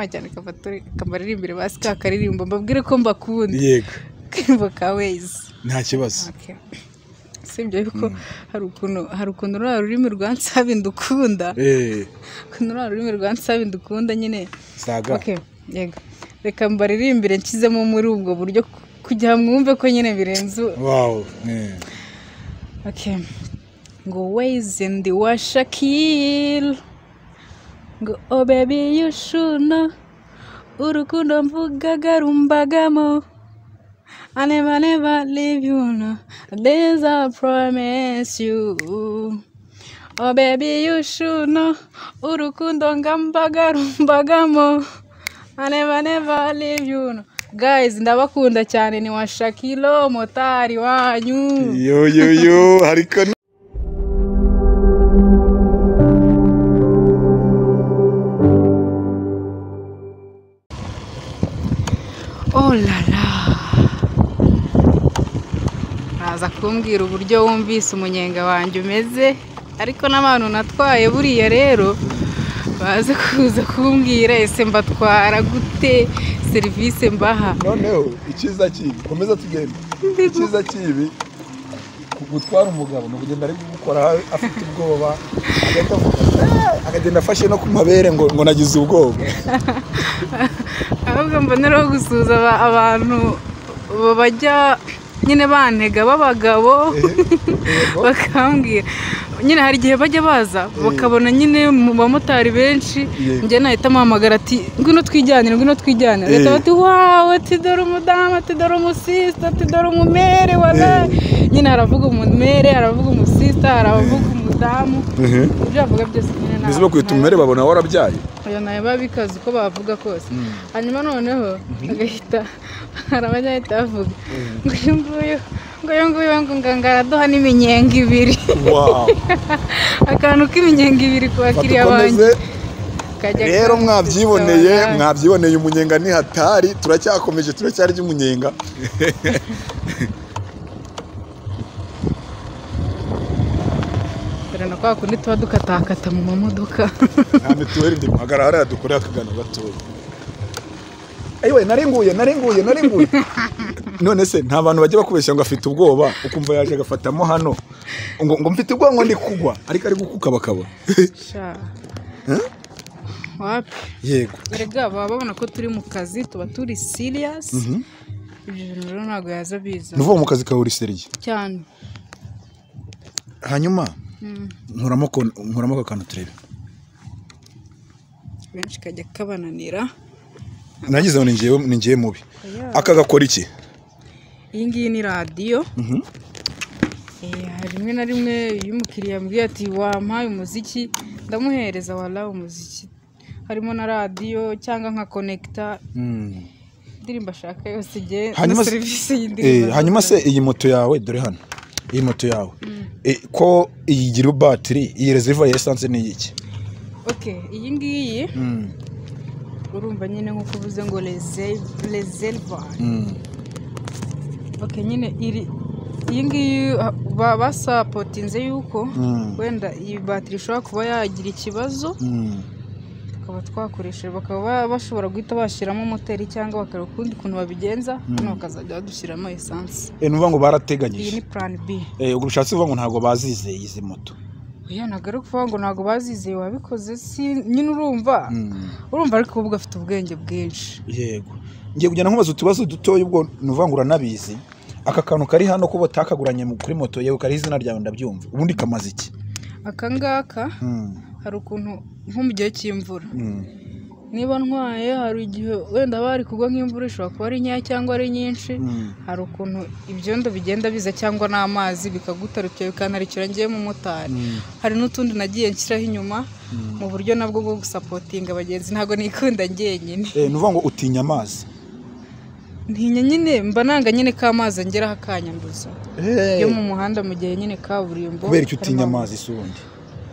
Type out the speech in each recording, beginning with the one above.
cyane kabaririmbire basi ka karirimbo mbabwire ko mbakunda yego kimbo ka Waze nta kibazo sibyo yuko hari ukuntu rurimi rwansaba ndukunda kuno rurimi rwansaba ndukunda nyine saga yego reka mbaririmbire nkizemo muri ubwo buryo kujya mwumve ko nyine birenze wow ngo Waze ndi wa Shakil ngo oh baby you should know urukundo mvugaga rumbagamo I never leave you no this I promise you oh baby you should know urukundo ngambaga rumbagamo I never leave you no guys ndabakunda cyane ni wa Shakilo motari wanyu yo hariko oh la la raza kumbwira uburyo wumvise umunyenga wanjye umeze ariko n'abantu natwaye buriya rero baze kuza kumbwira ese mbatwara gute serivisi mbaha noneho ikiza kibi komeza tugenda ikiza kibi gutwara umugabo no kugenda ari gukora afite ubwoba agenda afashe no kumabere ngo nagize ubwoba ahubwo mbonera gusuza abantu bajya nyine bantega babagabo bakambwira nyine hari gihe bajya baza bakabona nyine mu bamotari benshi nje nahita muhamagara ati ngwino twijyanira leta bati wow ati dore umudamu ati dore umusista ati dore umumere wala nyine aravuga umumere aravuga umusista aravuga umudamu ibyo avuga byose nyine bizimo kwita umumere babona warabyaye oya naye babikaze uko bavuga kose hanyuma noneho agahita arabajyahita bavuga ngo ngaraduha n'iminyenga ibiri wow akantu k'iminyenga ibiri ku bakiriya banjye rero mwabyiboneye umunyenga ni hatari turacyakomeje turacyarya umunyenga na kwa kundi tuba dukatakata mu mamodoka nta mituweli ndi muhagarara dukorera akagano gatoya ayiwe naringuye none se nta bantu bajya bakubeshya ngo afite ubwoba ukumva yaje agafatamo hano ngo mfite ubwoba ngo ndi kugwa ariko ari gukukabakaba sha wapi yego erega babona ko turi mu kazi tuba turi serious ibyo rero ntago yaza biza nuvuga mu kazi kawe uri serious cyane hanyuma nkuramo akantu turebe benshi kajya kabananira nagize ngo ningiye mubi aka gakora iki iyi ngiyi ni radiyo rimwe na rimwe iyo umukiriya ambwiye ati wampaye umuziki ndamuhereza wala umuziki harimo na radiyo cyangwa nka konekita indirimbo ashaka yose igihe na serivisi y'indirimbo hanyuma se iyi moto yawe dore hano iyi moto yawe ko iyigira batiri iyi reservoir ya essence ni iki iyi ngiyi urumva nyine nkuko uvuze ngo reservoir nyine iyi ngiyi basapotinze yuko wenda iyi batiri ishobora kuba yagira ikibazo bakaba twakoresheje bakaba bashobora guhita bashyiramo moteri cyangwa bakareba ukundi kuntu babigenza hano bakazajya badushyiramo essence nuvuga ngo barateganyije iyi ni plan B ubwo ushatse uvuga ngo ntabwo bazizeye izi moto oya nagara kuvuga ngo ntabwo bazizeye wabikoze si nyine urumva ariko ubwo afite ubwenge bwinshi yego ngiye kugenda nkubaza utubazo dutoya ubwo nuvuga ngo uranabizi aka kantu kari hano ko batakaguranye kuri moto yewe kari izina ryawe ndabyumva ubundi kamaze iki aka ngaka hari ukuntu nko mu gihe cy'imvura niba ntwaye hari igihe wenda bari kugwa nk'imvura ishobora kuba ari nkeya cyangwa ari nyinshi hari ukuntu ibyondo bigenda biza cyangwa n'amazi bikagutarukira bikanarikira ngiye mu motari hari n'utundi nagiye nshyiraho inyuma mu buryo nabwo bwo gusapotinga abagenzi ntabwo nikunda njyenyine nuvuga ngo utinya amazi ntinya nyine mba nanga nyine k'amazi angeraho akanyanduza yo mu muhanda mu gihe nyine kaburimbo kubera icyo utinya amazi isundi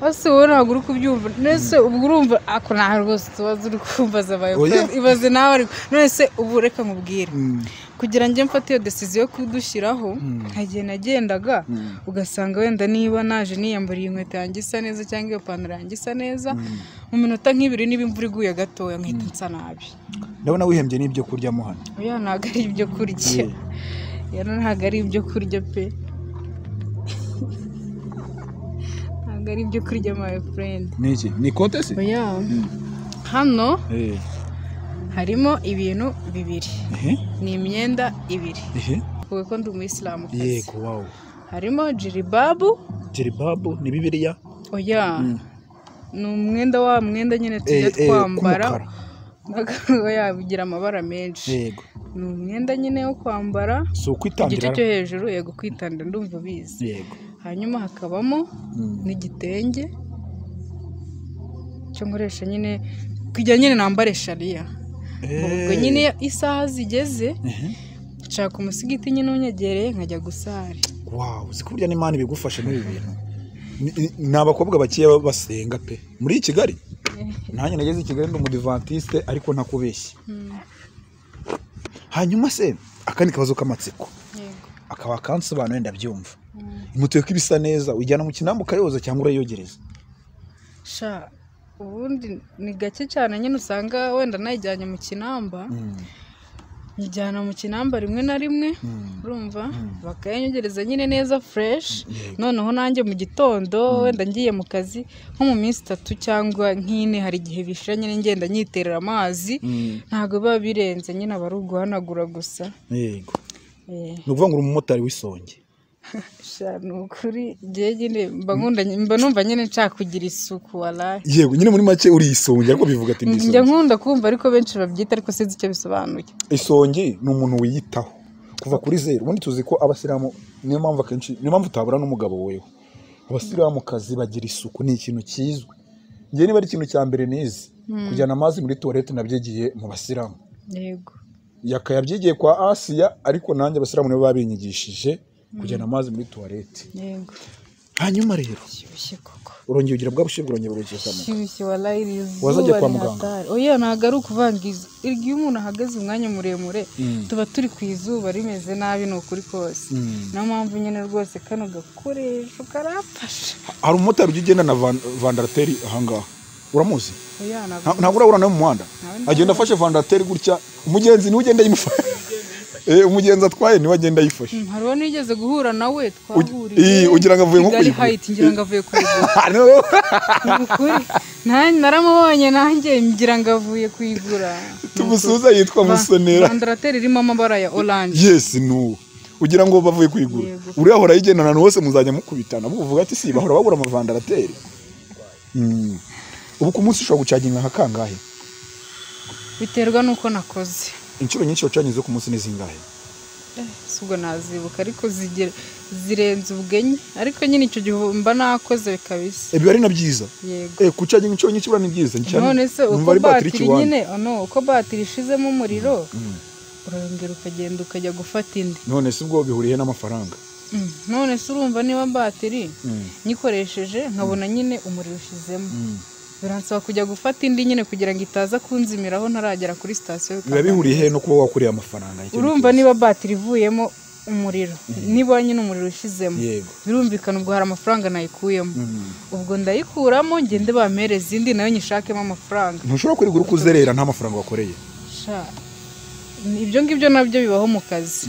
ase wowe ntabwo uri kubyumva nese ubwo urumva ako nta rwose tubaza uri kumva zabaye ibaze nawe ariko nese ubu reka nkubwire kugira ngo mfate iyo decision yo kudushyiraho hagiye nagendaga ugasanga wenda niba naje niyambariye inkweto yanjye isa neza cyangwa iyo pantaro yanjye isa neza mu minota nk'ibiri niba imvura iguye gatoya nkahita nsa nabi ndabona wihembye n'ibyo kurya mo hano oya ntabwo ari ibyo kurya ntabwo ari ibyo kurya pe ntabwo ari ibyo kurya my friend niki ni kote se oya hano harimo ibintu bibiri ni imyenda ibiri kuko ndi umuyisilamu kazi yego wow harimo jiribabu ni bibiliya oya ni umwenda nyine tujya twambara yabigira amabara menshi yego ni umwenda nyine wo kwambara so kwitandira igice cyo hejuru yego kwitandira ndumva bizi yego hanyuma hakabamo n'igitenge cyo nkoresha nyine kujya nyine nambare sharia ubwo nyine isaha zigeze nshaka umusigiti nyine unyegereye nkajya gusari wow zikurya n'Imana bigufashe muri ibi bintu ni abakobwa bakiye basenga pe muri Kigali nanjye nageze i Kigali ndi umudivantiste ariko ntakubeshye hanyuma se akandi kabazo k'amatsiko akaba kansobanuye ndabyumva imutuye ko ibisa neza ujyana mu kinamba ukayoza cyangwa urayogereza sha ubundi ni gake cyane nyine usanga wenda nayijyanye mu kinamba njyana mu kinamba rimwe na rimwe urumva bakayanyogereza nyine neza fresh noneho nanjye mu gitondo wenda ngiye mu kazi nko mu minsi 3 cyangwa nk'ine hari igihe bishira nyine ngenda nyiterera amazi ntago biba birenze nyine aba ari uguhanagura gusa yego ni ukuvuga ngo uri umumotari w'isonge sha nukuri giye nyine mba numva nyine nshaka kugira isuku wallahi yego nyine muri make uri isonge ariko bivuga ati ndi njya nkunda kumva ariko benshi babyita ariko sinzi icyo bisobanuye isonge ni umuntu wiyitaho kuva kuri zero ubundi tuzi ko abasiramu niyo mpamvu akenshi niyo mpamvu utabura n'umugabo wewe abasiramu kazi bagira isuku ni ikintu kizwe ngiye niba ari ikintu cya mbere nizi kujyana amazi muri toilette nabyegiye mu basiramu yego yakayabyigiye kwa Asiya ariko nanjye abasiramu nibo babinyigishije kujyana amazi muri toilette yego hanyuma rero shyushye koko urongeye ugira bwa bushyirwa urongeye burukeza mu shyushye wallahi wazajya kwa muganga oya ntago ari ukuvangiza iyo umuntu ahagaze umwanya muremure tuba turi ku izuba rimeze nabi no kuri kose niyo mpamvu nyine rwose kano gakoresho karafasha hari umumotari ugenda na vandarateri ahangaha uramuzi oya ntabwo urabura no mu muhanda agenda afashe vandarateri gutya umugenzi niwe ugenda yimufasha umugenzi atwaye niwe agenda yifashe hariho nigeze guhura nawe twahuriye ugira ngo avuye nko kuyigura ngira ngo avuye kuyigura naramubonye nanjye ngira ngo avuye kuyigura tumusuza yitwa Musonera vandarateri irimo amabara ya orange yes no ugira ngo bavuye kuyigura uri ahora yigendana na hose muzajya mukubitana buvuga ati si bahora babura amavandarateri ubu ku munsi ushobora gucaginga nka kangahe biterwa nuko nakoze inshuro nyinshi wacanyize ku munsi nizingahe subwo nazibuka ariko zirenze ubwenye ariko nyine icyo gihe mba nakoze kabisa biba ari na byiza yego kucaginga inshuro nyinshi bura ni byiza none se uko batiri nyine uko batiri ishizemo umuriro urongera ukagenda ukajya gufata indi none se ubwo bihuriye n'amafaranga none se urumva niba batiri nyikoresheje nkabona nyine umuriro ushizemo biransaba kujya gufata indi nyine kugira ngo itaza kunzimiraho ntaragera kuri station biba bihuriye he no kuba wakuriye amafaranga urumva niba batiri ivuyemo umuriro niba nyine umuriro ushizemo birumvikana ubwo hari amafaranga nayikuyemo ubwo ndayikuramo ngende bamereza indi nayo nyishakemo amafaranga ntushobora kurigura uko uzerera nta mafaranga wakoreye ibyo ngibyo nabyo bibaho mu kazi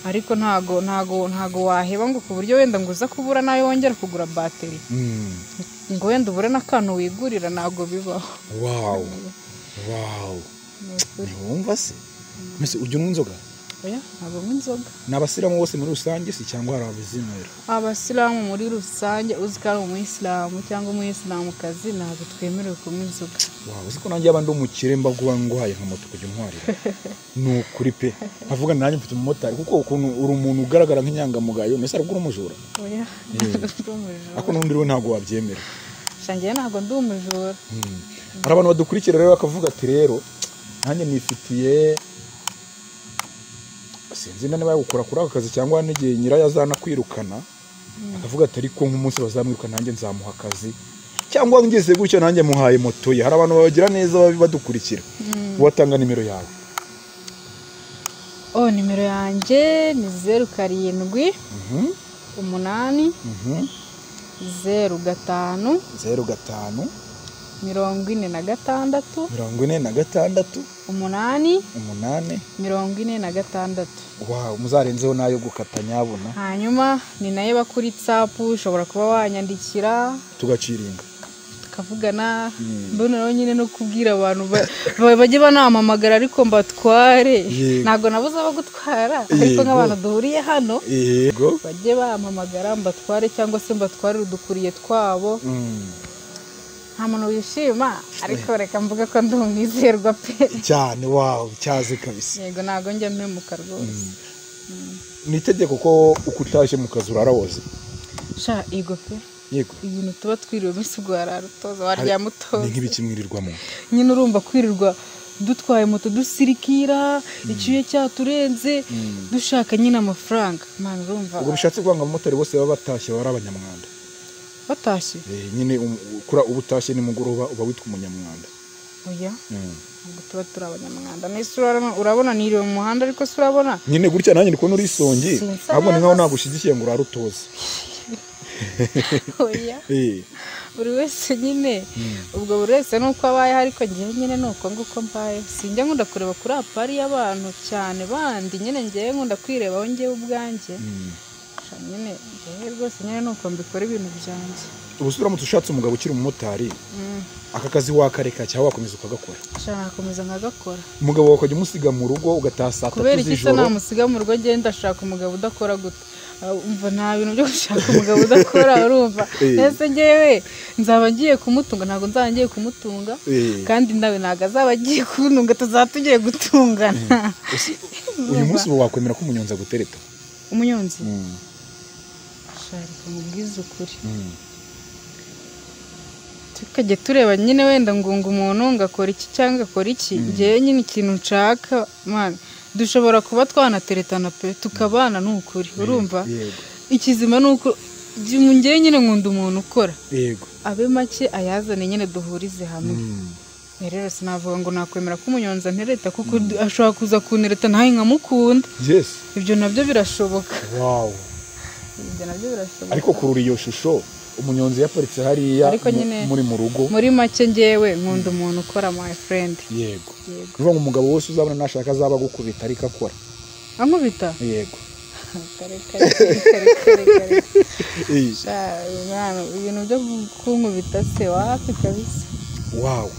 ariko ntago waheba ngo ku buryo wenda ngo uza kubura nayo wongera kugura bateri ngo wenda ubure n'akantu wigurira ntago bibaho wow wumva se mbese ujya unywa inzoga oya ntabwo nywa inzoga ni abasilamu bose muri rusange si cyangwa hari abazinywera abasilamu muri rusange uzi ko ari umuyisilamu cyangwa umuyisilamukazi ntabwo twemerewe kunywa inzoga uzi ko nanjye yaba ndi umukire mbaguha nguhaye nka moto kujya untwarira ni ukuri pe nkavuga nanjye mfite umumotari kuko ukuntu uri umuntu ugaragara nk'inyangamugayo mbese ariko uri umujura oya ariko n'undi we ntabwo wabyemera shangiye ntabwo ndi umujura hari abantu badukurikira rero bakavuga ati rero nanjye nifitiye sinzi niba yagukora kuri aka kazi cyangwa n'igihe nyirayo azana kwirukana akavuga ati ariko nk'umunsi bazamwiruka nanjye nzamuha akazi cyangwa ngeze gutyo nanjye muhaye moto ye. Hari abantu bagira neza badukurikira. Watanga nimero yawe? Nimero yanjye ni 07 8 05 46 8 Wow, muzarenzeho nayo gukata nyabona. hanyuma ni nayo bakuri WhatsApp ushobora kuba wanyandikira Tugaciringa tukavugana. Mbona rero nyine no kubwira abantu bajye banamamagara ariko mbatware. Ntago nabuze abo gutwara ariko nk'abantu duhuriye hano yego bajye bamamagara mbatware cyangwa se mbatware udukuriye twabo. Nta muntu wishima ariko reka mvuga ko ndi umwizerwa pe cyane. Wow, cyaze kabisa. Yego ntago njya mpemuka rwose. Ni itegeko ko uko utaje mu kazi urarawoze? Sha ego pe. Yego. Ibintu tuba twiriwe minsi gwara rutoza warya mutoza. Ni nk'ibiki mwirirwamo? Nyine urumva kwirirwa dutwaye moto dusirikira icyuye cyaturenze dushaka nyine amafaranga. Man urumva. Ubwo bishatse kwanga abamotari bose baba batashye bari abanyamwanda. Batashye? Nyine kura ubutashye ni mugoroba uba witwa umunyamwanda. Oya. Ubwo tuba turi abanyamwanda. Nese urabona niriwe mu muhanda ariko se urabona? Nyine gutya nanjye ndiko nuri songi. Ahubwo ni nkaho nagushigikiye ngo urarutoza. Oya. Buri wese nyine ubwo buri wese nuko abaye ariko ngiye nyine nuko nguko mbaye. Sinjya nkunda kureba kuri apari y'abantu cyane bandi nyine ngiye nkunda kwirebaho ngiye ubwanjye. Nyine ngiye rwose nyine nuko mbikora ibintu byanjye. Ubu uramutse ushatse umugabo ukiri umumotari aka kazi wakareka cyangwa wakomeza ukagakora? Shaka nakomeza nkagakora. Umugabo wakajya umusiga mu rugo ugataha saa 3 z'ijoro. Kubera iki se namusiga mu rugo ngenda ashaka umugabo udakora gute? Umva nta bintu byo gushaka umugabo udakora urumva. Nese ngewe nzaba ngiye kumutunga ntago nzaba ngiye kumutunga kandi nawe ntago azaba agiye kuntunga tuzatugiye gutungana. Uyu munsi wakwemera ko umunyonzi agutereta? Umunyonzi? Shaka mubwiza ukuri. Tukajye tureba nyine wenda ngo umuntu ngakora iki cyangwa akora iki. Ngiye nyine ikintu nshaka man dushobora kuba twanateretana pe tukabana n'ukuri urumva. Ikizima nuko ngiye nyine nkunda umuntu ukora. Yego. Abe make ayazane nyine duhurize hamwe. Rero sinavuga ngo nakwemera ko umunyonza ntereta kuko ashobora kuza kunereta ntahe nkamukunda. Yes. Ibyo nabyo birashoboka. Wow. Ibyo nabyo birashoboka. Ariko kurura iyo shusho umunyonzi yaparitse hariya muri mu rugo. Muri make ngewe nkunda umuntu ukora my friend. Yego. Kuvuga ngo umugabo wose uzabona nashaka azaba gukubita ariko akora. Ankubita? Yego. Kare. Ibintu byo kunkubita se wapi kabisa. Wow.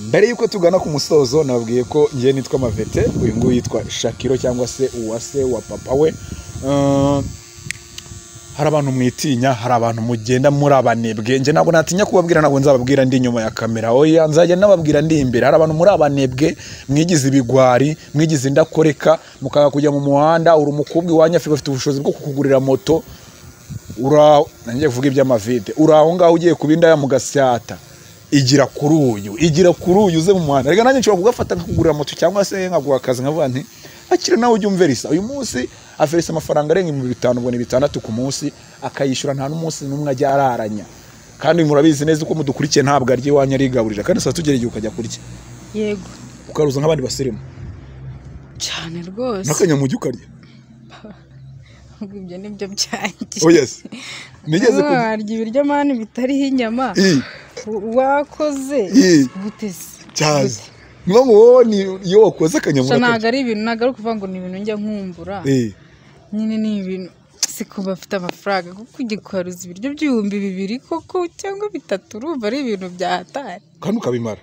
Mbere yuko tugana ku musozo nabwiye ko ngiye nitwa Mavete, uyu nguyu yitwa Shakiro cyangwa se uwase wa papa we. Hari abantu mwitinya, hari abantu mugenda muri abanebwe. Nje ntabwo natinya kubabwira, ntabwo nzababwira ndi nyuma ya kamera. Oya nzajya nababwira ndi imbere. Hari abantu muri abanebwe mwigize ibigwari, mwigize indakoreka, mukaga kujya mu muhanda, uri umukobwa iwanyu afite bafite ubushobozi bwo kukugurira moto. Nanjye kuvuga iby'amavide. Uraho ngaho ugiye kubinda ya mugasyata. Igira kuri uyu uze mu muhanda. Rega nanjye nshobora kugafata nkakugurira moto cyangwa se nkaguha akazi nkavuga nti akira nawe ujye umverisa. Uyu munsi aferisa amafaranga arenga 5,000 ubwo ni 6 ku munsi akayishura nta n'umunsi n'umwe ajya araranya. Kandi murabizi neza uko mudukurikiye ntabwo arye iwanyu arigaburira kandi saa tugere igihe ukajya kurya. Yego. Ukaruza nk'abandi basirimu. Cyane rwose. N'akanyamugi ukarya. Ibyo nibyo byanjye. Oh yes. Nigeze kurya ibiryo mani bitariho inyama. Wakoze gutese. Cyaza. Ngo woni iyo wakoze akanyamugi. Ntago ari ibintu ntago ari kuvuga ngo ni ibintu njya nkumbura. Nyine ni ibintu siko bafite amafaranga kuko ugikwaruza ibiryo by'ibihumbi 2 koko cyangwa 3 urumva ari ibintu byahatari. Kandi ukabimara.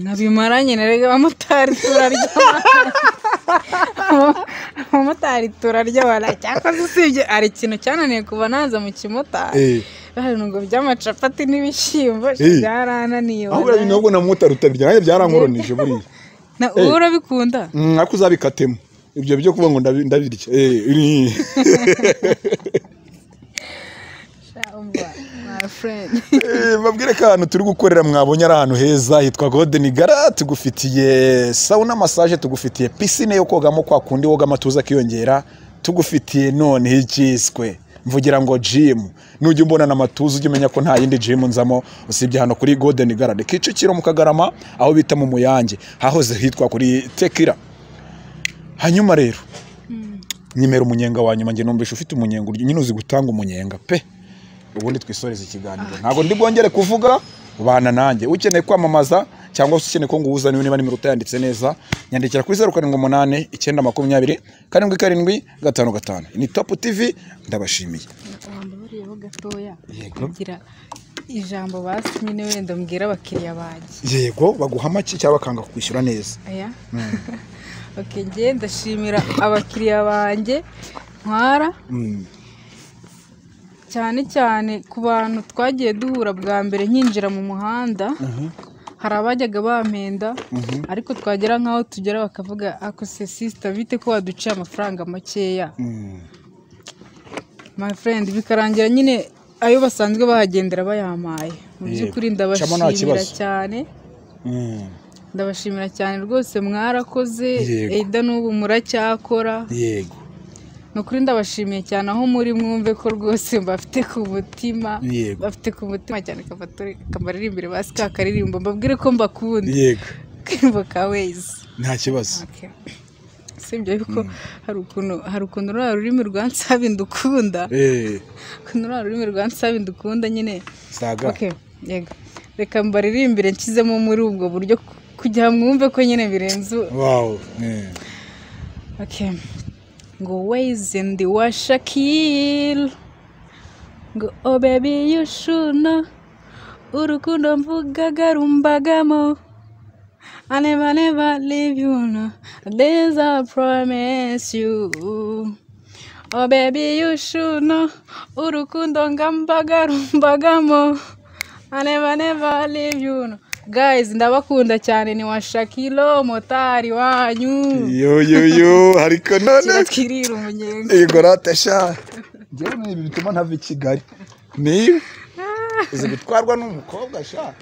Nabimaranye narega abamotari turarya. Abamotari turarya wala cyakoze usibye ari ikintu cyananiye kuva naza mu kimotari. Hari ngo by'amacapati n'ibishyimbo byarananiye. Aho bari nubwo na motari utabirya nanjye byarankoronije buriya. Na urabikunda? Ako uzabikatemo. Ibyo byo kuvuga ngo ndabirya. Babwire ko ahantu turi gukorera mwabonye ari ahantu heza hitwa Golden Gara. Tugufitiye sauna massage, tugufitiye piscine yo kogamo kwa kundi woga amatuza kiyongera, tugufitiye none hikiswe mvugira ngo gym nujya umbona na matuza ujye umenya ko nta yindi gym nzamo usibye hano kuri Golden Garden Kicukiro mu Kagarama aho bita mu Muyange hahoze hitwa kuri Tekira. Hanyuma rero nyimera umunyenga wa nyuma nge numvisha ufite umunyenga nyine uzi gutanga umunyenga pe. Ubundi twisoreza ikiganiro ntago ndi bwongere kuvuga ubana nanjye ukeneye kwamamaza cyangwa ukeneye ko nguhuza niba nimero utayanditse neza nyandikira kuri 078 920 775. Ni Top TV ndabashimiye. Buriyeho gatoya kugira ijambo basi nyine wenda mbwira abakiriya banjye. Yego baguha make cyangwa bakanga kwishyura neza. Aya. Okay, ngiye ndashimira abakiriya banjye ntwara. Cyane cyane ku bantu twagiye duhura bwa mbere nkinjira mu muhanda. Hari abajyaga bampenda ariko twagera nkaho tugera bakavuga ako se sister bite ko waduciye amafaranga makeya. My friend bikarangira nyine ayo basanzwe bahagendera bayamaye. Mu by'ukuri ndabashimira cyane. Ndabashimira cyane rwose mwarakoze Eda n'ubu muracyakora. Yego. Nukuri ndabashimiye cyane aho muri mwumve ko rwose bafite ku mutima. Bafite ku mutima cyane kamaririmbire basi kakaririmbo mbabwire ko mbakunda. Yego. Kimbo ka Ways. Nta kibazo. Okay. Sibyo yuko hari ukuntu rurimi rwansaba indukunda. Kuno rurimi rwansaba indukunda nyine. Saga. Okay. Yego. Reka mbaririmbire nshizemo muri ubwo buryo kujya mwumve ko nyine birenze. Wow. Okay. Go Ways in the Washakil. Go oh baby you should know. Urukundo mvugaga rumbagamo. I never leave you no. This I promise you. Oh baby you should know. Urukundo ngambaga rumbagamo. I never leave you no. Guys ndabakunda cyane ni Washakilo motari wanyu. Yo ariko none twirira umunyenga. Yego ratasha. Njye ibi bituma ntava i Kigali. Ni uzi gutwarwa n'umukobwa sha.